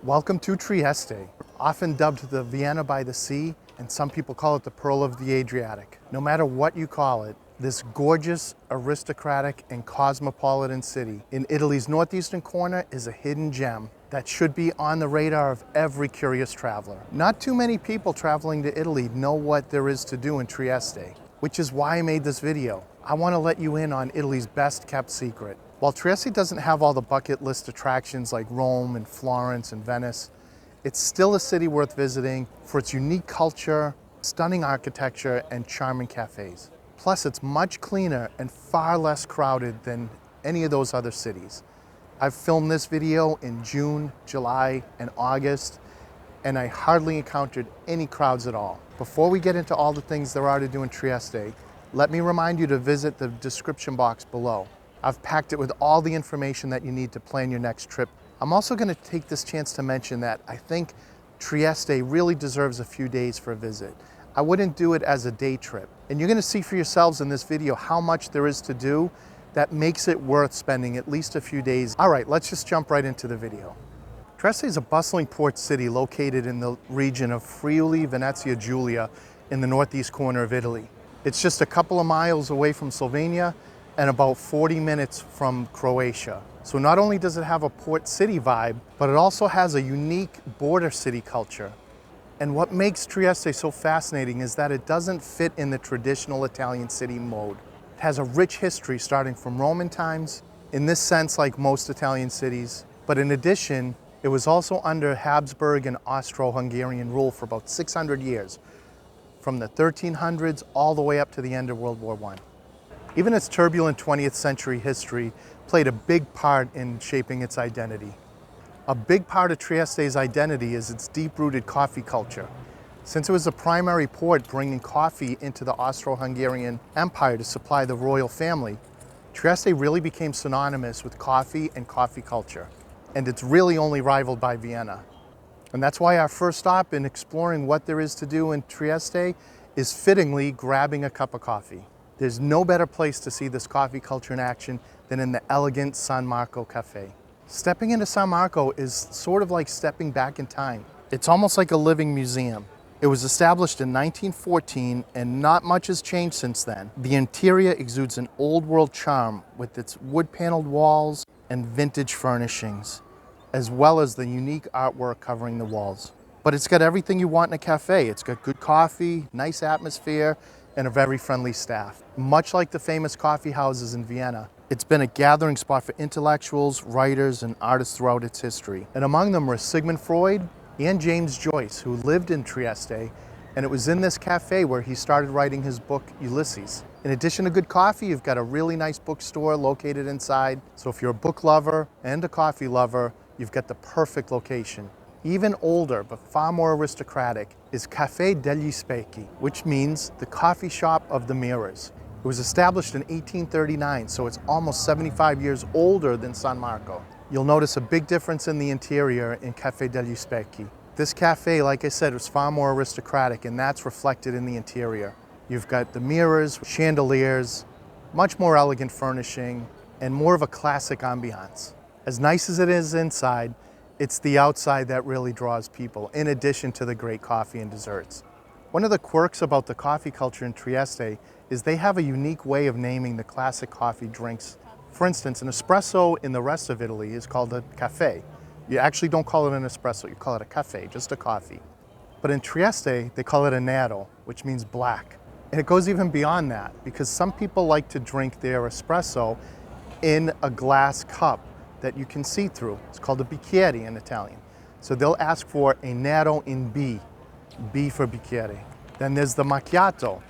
Welcome to Trieste, often dubbed the Vienna by the Sea, and some people call it the Pearl of the Adriatic. No matter what you call it, this gorgeous, aristocratic, and cosmopolitan city in Italy's northeastern corner is a hidden gem that should be on the radar of every curious traveler. Not too many people traveling to Italy know what there is to do in Trieste, which is why I made this video. I want to let you in on Italy's best kept secret. While Trieste doesn't have all the bucket list attractions like Rome and Florence and Venice, it's still a city worth visiting for its unique culture, stunning architecture, and charming cafes. Plus, it's much cleaner and far less crowded than any of those other cities. I've filmed this video in June, July, and August, and I hardly encountered any crowds at all. Before we get into all the things there are to do in Trieste, let me remind you to visit the description box below. I've packed it with all the information that you need to plan your next trip. I'm also going to take this chance to mention that I think Trieste really deserves a few days for a visit. I wouldn't do it as a day trip. And you're going to see for yourselves in this video how much there is to do that makes it worth spending at least a few days. All right, let's just jump right into the video. Trieste is a bustling port city located in the region of Friuli, Venezia Giulia in the northeast corner of Italy. It's just a couple of miles away from Slovenia and about 40 minutes from Croatia. So not only does it have a port city vibe, but it also has a unique border city culture. And what makes Trieste so fascinating is that it doesn't fit in the traditional Italian city mode. It has a rich history starting from Roman times, in this sense like most Italian cities, but in addition, it was also under Habsburg and Austro-Hungarian rule for about 600 years, from the 1300s all the way up to the end of World War I. Even its turbulent 20th century history played a big part in shaping its identity. A big part of Trieste's identity is its deep-rooted coffee culture. Since it was the primary port bringing coffee into the Austro-Hungarian Empire to supply the royal family, Trieste really became synonymous with coffee and coffee culture. And it's really only rivaled by Vienna. And that's why our first stop in exploring what there is to do in Trieste is fittingly grabbing a cup of coffee. There's no better place to see this coffee culture in action than in the elegant San Marco Cafe. Stepping into San Marco is sort of like stepping back in time. It's almost like a living museum. It was established in 1914 and not much has changed since then. The interior exudes an old world charm with its wood paneled walls and vintage furnishings, as well as the unique artwork covering the walls. But it's got everything you want in a cafe. It's got good coffee, nice atmosphere, and a very friendly staff. Much like the famous coffee houses in Vienna, it's been a gathering spot for intellectuals, writers, and artists throughout its history. And among them were Sigmund Freud and James Joyce, who lived in Trieste, and it was in this cafe where he started writing his book, Ulysses. In addition to good coffee, you've got a really nice bookstore located inside. So if you're a book lover and a coffee lover, you've got the perfect location. Even older, but far more aristocratic, is Café degli Specchi, which means the coffee shop of the mirrors. It was established in 1839, so it's almost 75 years older than San Marco. You'll notice a big difference in the interior in Café degli Specchi. This cafe, like I said, was far more aristocratic, and that's reflected in the interior. You've got the mirrors, chandeliers, much more elegant furnishing, and more of a classic ambiance. As nice as it is inside, it's the outside that really draws people, in addition to the great coffee and desserts. One of the quirks about the coffee culture in Trieste is they have a unique way of naming the classic coffee drinks. For instance, an espresso in the rest of Italy is called a cafe. You actually don't call it an espresso, you call it a cafe, just a coffee. But in Trieste, they call it a nero, which means black. And it goes even beyond that, because some people like to drink their espresso in a glass cup that you can see through. It's called a bicchiere in Italian. So they'll ask for a nero in B for bicchiere. Then there's the macchiato.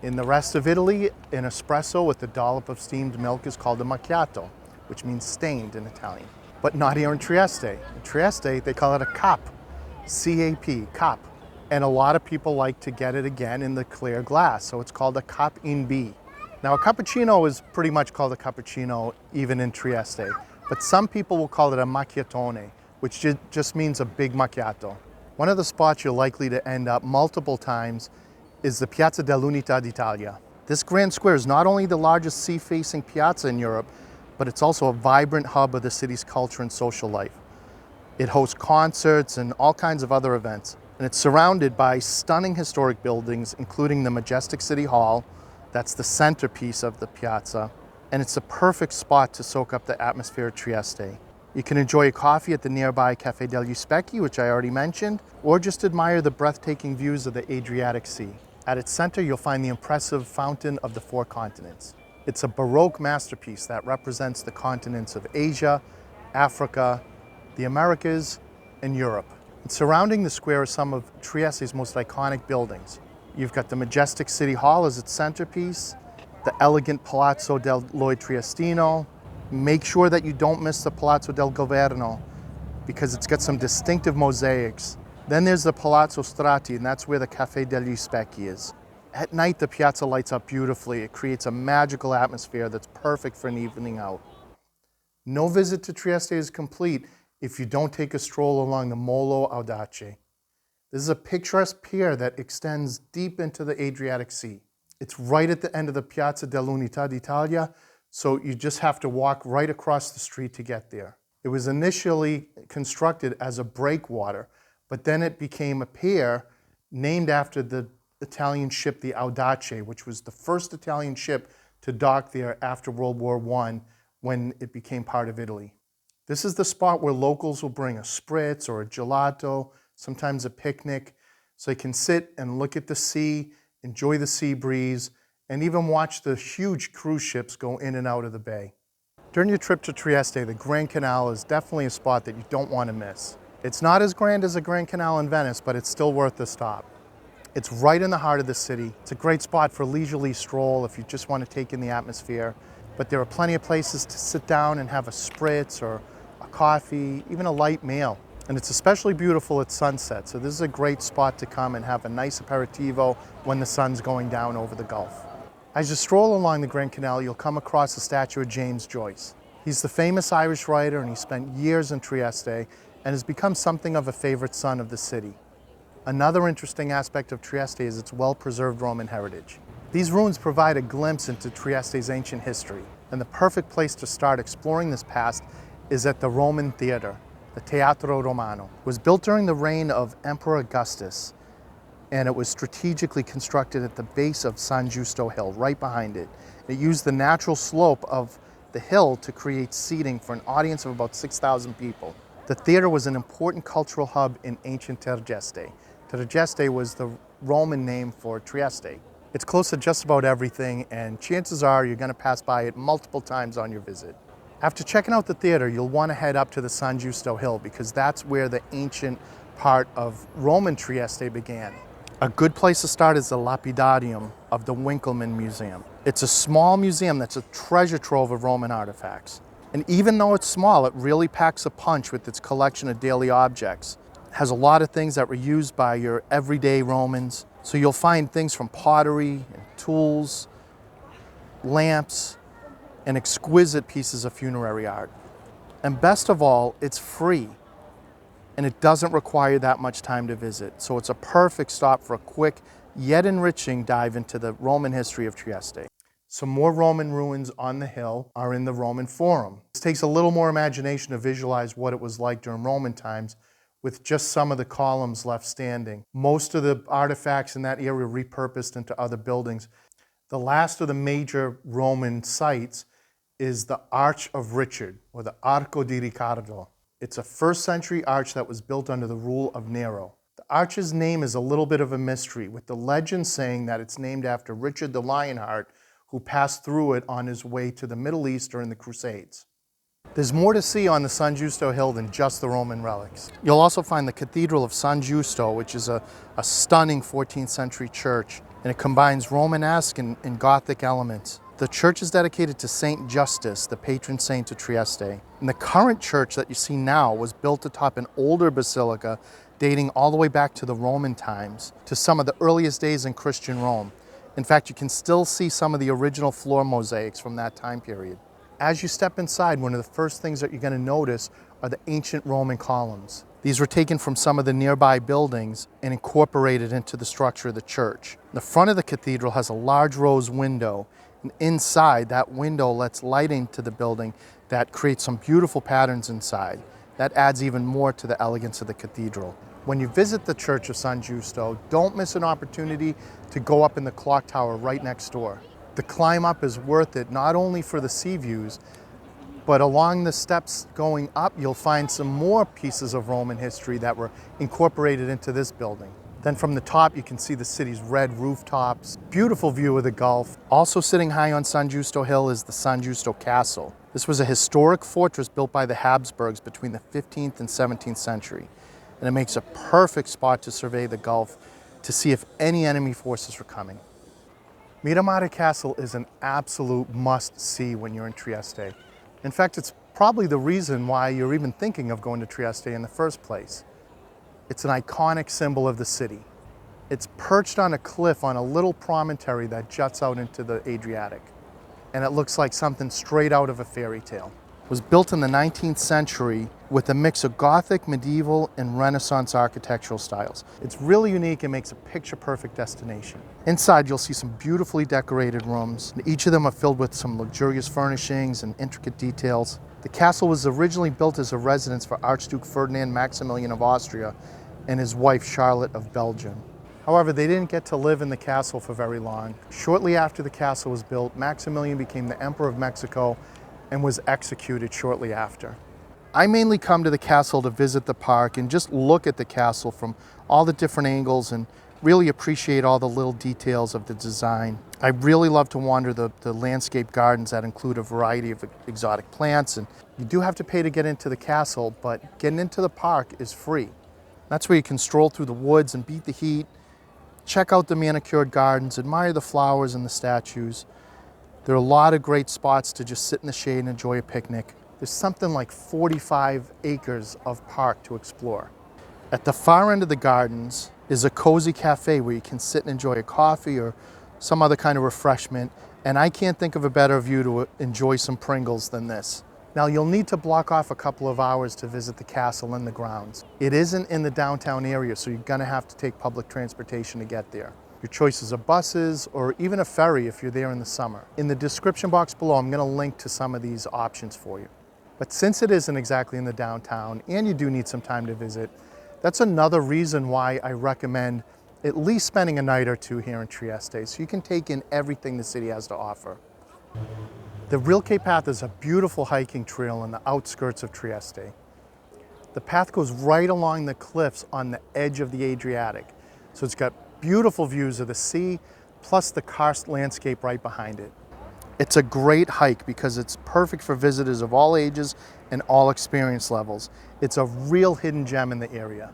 In the rest of Italy, an espresso with a dollop of steamed milk is called a macchiato, which means stained in Italian. But not here in Trieste. In Trieste, they call it a cap, C-A-P, cap. And a lot of people like to get it again in the clear glass, so it's called a cap in B. Now, a cappuccino is pretty much called a cappuccino even in Trieste. But some people will call it a macchiatone, which just means a big macchiato. One of the spots you're likely to end up multiple times is the Piazza dell'Unità d'Italia. This grand square is not only the largest sea-facing piazza in Europe, but it's also a vibrant hub of the city's culture and social life. It hosts concerts and all kinds of other events. And it's surrounded by stunning historic buildings, including the majestic City Hall. That's the centerpiece of the piazza. And it's a perfect spot to soak up the atmosphere of Trieste. You can enjoy a coffee at the nearby Café degli Specchi, which I already mentioned, or just admire the breathtaking views of the Adriatic Sea. At its center, you'll find the impressive Fountain of the Four Continents. It's a Baroque masterpiece that represents the continents of Asia, Africa, the Americas, and Europe. And surrounding the square are some of Trieste's most iconic buildings. You've got the majestic City Hall as its centerpiece, the elegant Palazzo del Triestino. Make sure that you don't miss the Palazzo del Governo because it's got some distinctive mosaics. Then there's the Palazzo Strati, and that's where the Café degli Specchi is. At night, the piazza lights up beautifully. It creates a magical atmosphere that's perfect for an evening out. No visit to Trieste is complete if you don't take a stroll along the Molo Audace. This is a picturesque pier that extends deep into the Adriatic Sea. It's right at the end of the Piazza dell'Unità d'Italia, so you just have to walk right across the street to get there. It was initially constructed as a breakwater, but then it became a pier named after the Italian ship, the Audace, which was the first Italian ship to dock there after World War I when it became part of Italy. This is the spot where locals will bring a spritz or a gelato, sometimes a picnic, so they can sit and look at the sea, enjoy the sea breeze, and even watch the huge cruise ships go in and out of the bay. During your trip to Trieste, the Grand Canal is definitely a spot that you don't want to miss. It's not as grand as the Grand Canal in Venice, but it's still worth the stop. It's right in the heart of the city. It's a great spot for a leisurely stroll if you just want to take in the atmosphere. But there are plenty of places to sit down and have a spritz or a coffee, even a light meal. And it's especially beautiful at sunset, so this is a great spot to come and have a nice aperitivo when the sun's going down over the Gulf. As you stroll along the Grand Canal, you'll come across the statue of James Joyce. He's the famous Irish writer, and he spent years in Trieste and has become something of a favorite son of the city. Another interesting aspect of Trieste is its well-preserved Roman heritage. These ruins provide a glimpse into Trieste's ancient history, and the perfect place to start exploring this past is at the Roman Theater. The Teatro Romano. It was built during the reign of Emperor Augustus, and it was strategically constructed at the base of San Giusto Hill, right behind it. It used the natural slope of the hill to create seating for an audience of about 6,000 people. The theater was an important cultural hub in ancient Tergeste. Tergeste was the Roman name for Trieste. It's close to just about everything, and chances are you're going to pass by it multiple times on your visit. After checking out the theater, you'll want to head up to the San Giusto Hill because that's where the ancient part of Roman Trieste began. A good place to start is the Lapidarium of the Winkleman Museum. It's a small museum that's a treasure trove of Roman artifacts. And even though it's small, it really packs a punch with its collection of daily objects. It has a lot of things that were used by your everyday Romans. So you'll find things from pottery and tools, lamps, and exquisite pieces of funerary art. And best of all, it's free. And it doesn't require that much time to visit. So it's a perfect stop for a quick yet enriching dive into the Roman history of Trieste. Some more Roman ruins on the hill are in the Roman Forum. This takes a little more imagination to visualize what it was like during Roman times with just some of the columns left standing. Most of the artifacts in that area were repurposed into other buildings. The last of the major Roman sites is the Arch of Richard, or the Arco di Riccardo. It's a 1st century arch that was built under the rule of Nero. The arch's name is a little bit of a mystery, with the legend saying that it's named after Richard the Lionheart, who passed through it on his way to the Middle East during the Crusades. There's more to see on the San Giusto Hill than just the Roman relics. You'll also find the Cathedral of San Giusto, which is a stunning 14th century church, and it combines Romanesque and Gothic elements. The church is dedicated to Saint Justus, the patron saint of Trieste. And the current church that you see now was built atop an older basilica dating all the way back to the Roman times, to some of the earliest days in Christian Rome. In fact, you can still see some of the original floor mosaics from that time period. As you step inside, one of the first things that you're going to notice are the ancient Roman columns. These were taken from some of the nearby buildings and incorporated into the structure of the church. The front of the cathedral has a large rose window, and inside, that window lets light into the building that creates some beautiful patterns inside. That adds even more to the elegance of the cathedral. When you visit the Church of San Giusto, don't miss an opportunity to go up in the clock tower right next door. The climb up is worth it, not only for the sea views, but along the steps going up, you'll find some more pieces of Roman history that were incorporated into this building. Then from the top, you can see the city's red rooftops, beautiful view of the Gulf. Also sitting high on San Giusto Hill is the San Giusto Castle. This was a historic fortress built by the Habsburgs between the 15th and 17th century. And it makes a perfect spot to survey the Gulf to see if any enemy forces were coming. Miramare Castle is an absolute must-see when you're in Trieste. In fact, it's probably the reason why you're even thinking of going to Trieste in the first place. It's an iconic symbol of the city. It's perched on a cliff on a little promontory that juts out into the Adriatic. And it looks like something straight out of a fairy tale. It was built in the 19th century with a mix of Gothic, medieval, and Renaissance architectural styles. It's really unique and makes a picture-perfect destination. Inside, you'll see some beautifully decorated rooms. Each of them are filled with some luxurious furnishings and intricate details. The castle was originally built as a residence for Archduke Ferdinand Maximilian of Austria and his wife Charlotte of Belgium. However, they didn't get to live in the castle for very long. Shortly after the castle was built, Maximilian became the Emperor of Mexico and was executed shortly after. I mainly come to the castle to visit the park and just look at the castle from all the different angles and really appreciate all the little details of the design. I really love to wander the landscape gardens that include a variety of exotic plants, and you do have to pay to get into the castle, but getting into the park is free. That's where you can stroll through the woods and beat the heat, check out the manicured gardens, admire the flowers and the statues. There are a lot of great spots to just sit in the shade and enjoy a picnic. There's something like 45 acres of park to explore. At the far end of the gardens is a cozy cafe where you can sit and enjoy a coffee or some other kind of refreshment, and I can't think of a better view to enjoy some Pringles than this. Now, you'll need to block off a couple of hours to visit the castle and the grounds. It isn't in the downtown area, so you're gonna have to take public transportation to get there. Your choices are buses or even a ferry if you're there in the summer. In the description box below, I'm gonna link to some of these options for you. But since it isn't exactly in the downtown and you do need some time to visit, that's another reason why I recommend at least spending a night or two here in Trieste so you can take in everything the city has to offer. The Rilke Path is a beautiful hiking trail in the outskirts of Trieste. The path goes right along the cliffs on the edge of the Adriatic. So it's got beautiful views of the sea, plus the karst landscape right behind it. It's a great hike because it's perfect for visitors of all ages and all experience levels. It's a real hidden gem in the area.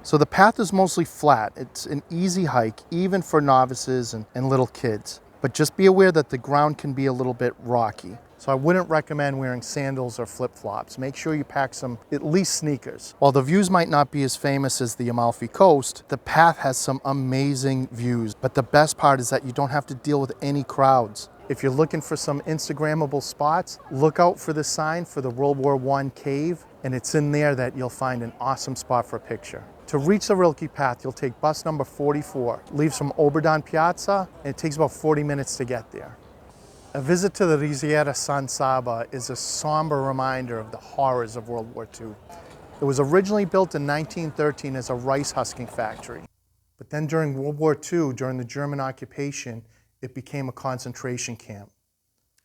So the path is mostly flat. It's an easy hike, even for novices and little kids. But just be aware that the ground can be a little bit rocky. So I wouldn't recommend wearing sandals or flip-flops. Make sure you pack some, at least sneakers. While the views might not be as famous as the Amalfi Coast, the path has some amazing views. But the best part is that you don't have to deal with any crowds. If you're looking for some Instagrammable spots, look out for the sign for the World War I cave, and it's in there that you'll find an awesome spot for a picture. To reach the Rilke Path, you'll take bus number 44. Leaves from Oberdan Piazza, and it takes about 40 minutes to get there. A visit to the Torre Sansaba is a somber reminder of the horrors of World War II. It was originally built in 1913 as a rice husking factory. But then during World War II, during the German occupation, it became a concentration camp.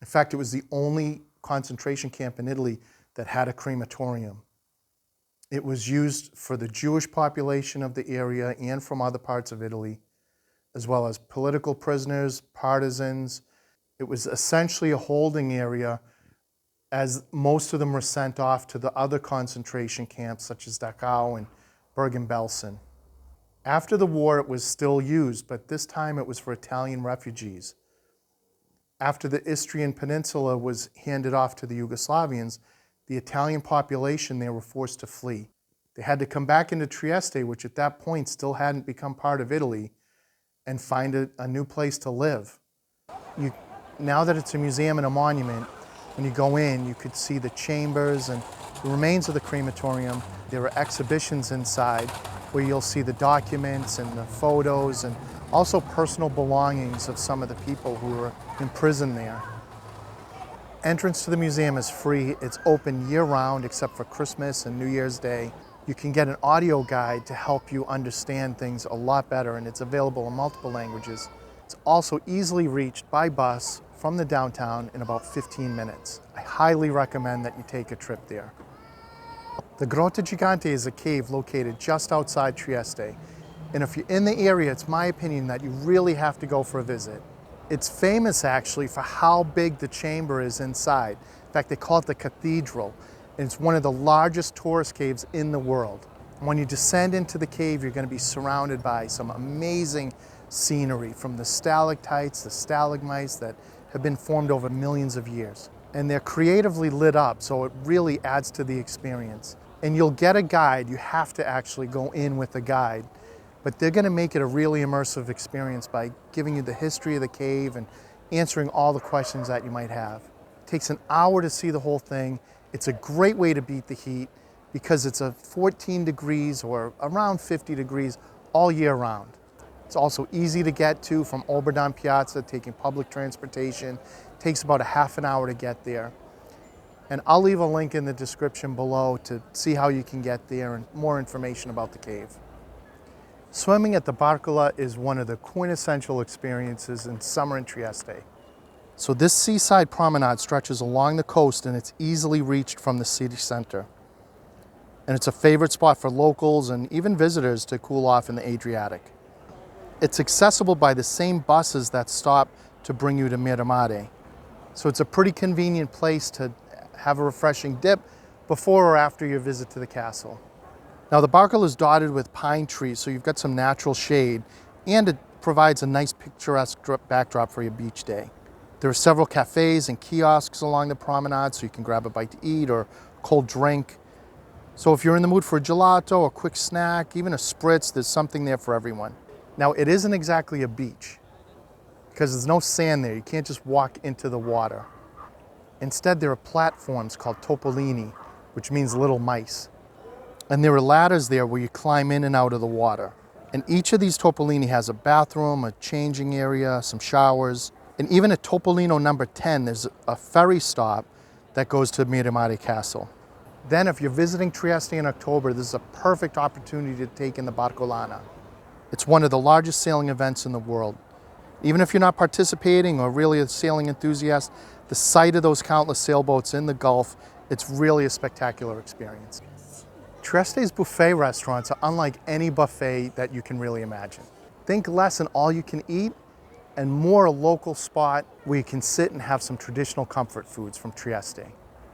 In fact, it was the only concentration camp in Italy that had a crematorium. It was used for the Jewish population of the area and from other parts of Italy, as well as political prisoners, partisans. It was essentially a holding area, as most of them were sent off to the other concentration camps such as Dachau and Bergen-Belsen. After the war, it was still used, but this time it was for Italian refugees. After the Istrian Peninsula was handed off to the Yugoslavians, the Italian population there were forced to flee. They had to come back into Trieste, which at that point still hadn't become part of Italy, and find a new place to live. Now that it's a museum and a monument, when you go in, you could see the chambers and the remains of the crematorium. There are exhibitions inside where you'll see the documents and the photos and also personal belongings of some of the people who were imprisoned there. Entrance to the museum is free. It's open year-round except for Christmas and New Year's Day. You can get an audio guide to help you understand things a lot better, and it's available in multiple languages. It's also easily reached by bus from the downtown in about 15 minutes. I highly recommend that you take a trip there. The Grot Gigante is a cave located just outside Trieste. And if you're in the area, it's my opinion that you really have to go for a visit. It's famous actually for how big the chamber is inside. In fact, they call it the Cathedral. And it's one of the largest tourist caves in the world. When you descend into the cave, you're going to be surrounded by some amazing scenery, from the stalactites, the stalagmites that have been formed over millions of years. And they're creatively lit up, so it really adds to the experience. And you'll get a guide. You have to actually go in with a guide. But they're going to make it a really immersive experience by giving you the history of the cave and answering all the questions that you might have. It takes an hour to see the whole thing. It's a great way to beat the heat because it's a 14 degrees or around 50 degrees all year round. It's also easy to get to from Oberdan Piazza, taking public transportation. It takes about a half an hour to get there. And I'll leave a link in the description below to see how you can get there and more information about the cave. Swimming at the Barcola is one of the quintessential experiences in summer in Trieste. So this seaside promenade stretches along the coast and it's easily reached from the city center. And it's a favorite spot for locals and even visitors to cool off in the Adriatic. It's accessible by the same buses that stop to bring you to Miramare. So it's a pretty convenient place to have a refreshing dip before or after your visit to the castle. Now the Barcola is dotted with pine trees, so you've got some natural shade, and it provides a nice picturesque backdrop for your beach day. There are several cafes and kiosks along the promenade, so you can grab a bite to eat or a cold drink. So if you're in the mood for a gelato, a quick snack, even a spritz, there's something there for everyone. Now it isn't exactly a beach, because there's no sand there. You can't just walk into the water. Instead, there are platforms called topolini, which means little mice. And there are ladders there where you climb in and out of the water. And each of these topolini has a bathroom, a changing area, some showers. And even at Topolino number 10, there's a ferry stop that goes to Miramare Castle. Then if you're visiting Trieste in October, this is a perfect opportunity to take in the Barcolana. It's one of the largest sailing events in the world. Even if you're not participating or really a sailing enthusiast, the sight of those countless sailboats in the Gulf, it's really a spectacular experience. Trieste's buffet restaurants are unlike any buffet that you can really imagine. Think less an all-you-can-eat and more a local spot where you can sit and have some traditional comfort foods from Trieste.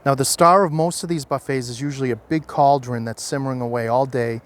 Now the star of most of these buffets is usually a big cauldron that's simmering away all day,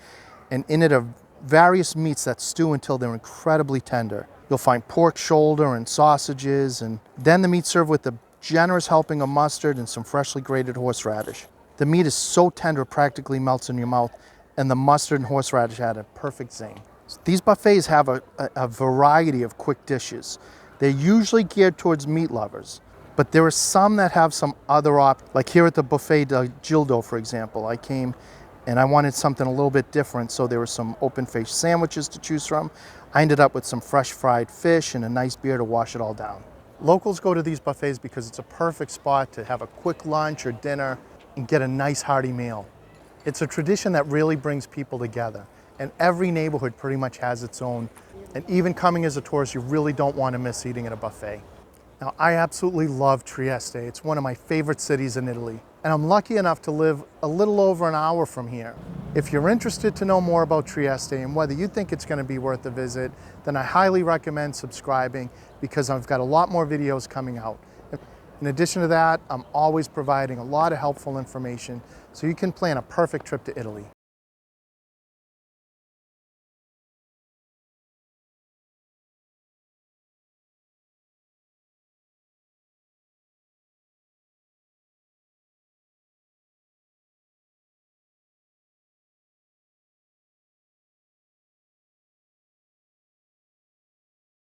and in it are various meats that stew until they're incredibly tender. You'll find pork shoulder and sausages, and then the meat served with a generous helping of mustard and some freshly grated horseradish. The meat is so tender it practically melts in your mouth, and the mustard and horseradish add a perfect zing. So these buffets have a variety of quick dishes. They're usually geared towards meat lovers, but there are some that have some other options. Like here at the Buffet del Gildo, for example, I came and I wanted something a little bit different, so there were some open-faced sandwiches to choose from. I ended up with some fresh fried fish and a nice beer to wash it all down. Locals go to these buffets because it's a perfect spot to have a quick lunch or dinner and get a nice hearty meal. It's a tradition that really brings people together, and every neighborhood pretty much has its own. And even coming as a tourist, you really don't want to miss eating at a buffet. Now, I absolutely love Trieste. It's one of my favorite cities in Italy, and I'm lucky enough to live a little over an hour from here. If you're interested to know more about Trieste and whether you think it's going to be worth a visit, then I highly recommend subscribing because I've got a lot more videos coming out. In addition to that, I'm always providing a lot of helpful information so you can plan a perfect trip to Italy.